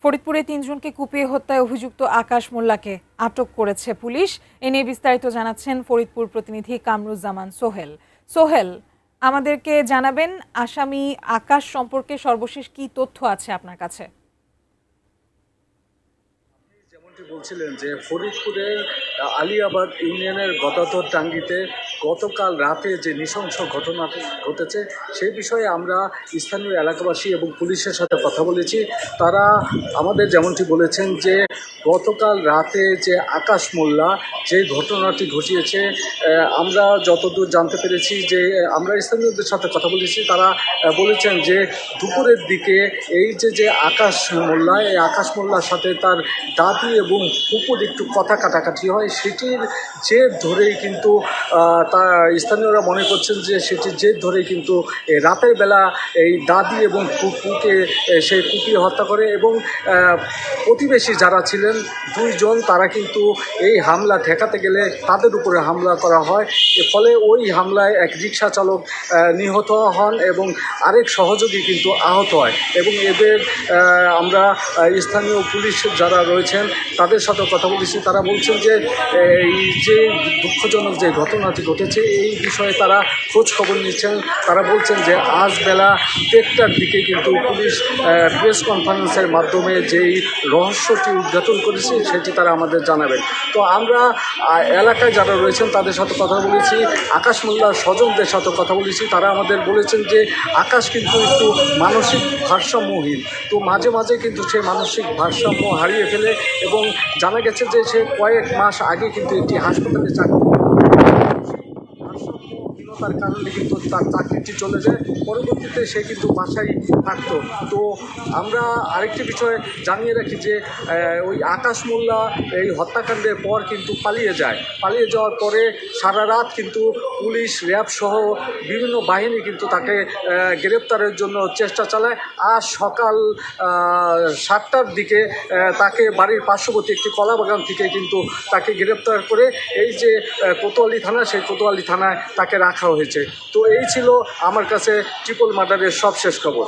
ফরিদপুরে ৩ জনকে কুপিয়ে হত্যায় অভিযুক্ত আকাশ মোল্লাকে আটক করেছে পুলিশ। এ নিয়ে বিস্তারিত জানাচ্ছেন ফরিদপুর প্রতিনিধি কামরুজ্জামান সোহেল। সোহেল, আমাদেরকে জানাবেন আসামি আকাশ সম্পর্কে সর্বশেষ কি তথ্য আছে আপনার কাছে? যেমনটি বলছিলেন যে ফরিদপুরের আলিয়াবাদ ইউনিয়নের গদাধর টাঙ্গিতে গতকাল রাতে যে নৃশংস ঘটনা ঘটেছে সেই বিষয়ে আমরা স্থানীয় এলাকাবাসী এবং পুলিশের সাথে কথা বলেছি। তারা আমাদের যেমনটি বলেছেন যে গতকাল রাতে যে আকাশ মোল্লা যে ঘটনাটি ঘটিয়েছে, আমরা যতদূর জানতে পেরেছি যে আমরা স্থানীয়দের সাথে কথা বলেছি, তারা বলেছেন যে দুপুরের দিকে এই যে আকাশ মোল্লা, এই আকাশ মোল্লার সাথে তার দাদি এবং ফুপুর একটু কথা কাটাকাটি হয়। সেটির জের ধরেই কিন্তু তা স্থানীয়রা মনে করছেন যে সেটির জের ধরেই কিন্তু রাতের বেলা এই দাদি এবং ফুপুকে সে কুপিয়ে হত্যা করে এবং প্রতিবেশী যারা ছিলেন 2 জন, তারা কিন্তু এই হামলা ঠেকাতে গেলে তাদের উপরে হামলা করা হয়। এর ফলে ওই হামলায় এক রিকশা চালক নিহত হন এবং আরেক সহযোগী কিন্তু আহত হয় এবং এদের আমরা স্থানীয় পুলিশ যারা রয়েছেন তাদের সাথে কথা বলেছি। তারা বলছেন যে এই যে দুঃখজনক যে ঘটনাটি ঘটেছে এই বিষয়ে তারা খোঁজ খবর নিচ্ছেন। তারা বলছেন যে আজ বেলা 1টার দিকে কিন্তু পুলিশ প্রেস কনফারেন্সের মাধ্যমে যেই রহস্যটি উদ্ঘাটন করেছে সেটি তারা আমাদের জানাবেন। তো আমরা এলাকায় যারা রয়েছেন তাদের সাথে কথা বলেছি, আকাশ মোল্লার স্বজনদের সাথে কথা বলেছি। তারা আমাদের বলেছেন যে আকাশ কিন্তু একটু মানসিক ভারসাম্যহীন, তো মাঝে মাঝে কিন্তু সে মানসিক ভারসাম্য হারিয়ে ফেলে এবং জানা গেছে যে সে কয়েক মাস আগে কিন্তু একটি হাসপাতালে চাকরি ভারসাম্যহীনতার কারণে কিন্তু তার চাকরিটি চলে যায়। পরবর্তীতে সে কিন্তু বাসায় থাকতো। তো আমরা আরেকটি বিষয় জানিয়ে রাখি যে ওই আকাশ মোল্লা এই হত্যাকাণ্ডের পর কিন্তু পালিয়ে যায়। পালিয়ে যাওয়ার পরে সারা রাত কিন্তু পুলিশ, র্যাব সহ বিভিন্ন বাহিনী কিন্তু তাকে গ্রেপ্তারের জন্য চেষ্টা চালায়। আর সকাল 7টার দিকে তাকে বাড়ির পার্শ্ববর্তী একটি কলাবাগান থেকে কিন্তু তাকে গ্রেপ্তার করে এই যে কোতোয়ালি থানা, সেই কোতোয়ালি থানায় তাকে রাখা হয়েছে। তো এই ছিল আমার কাছে ট্রিপল মার্ডারের সবশেষ খবর।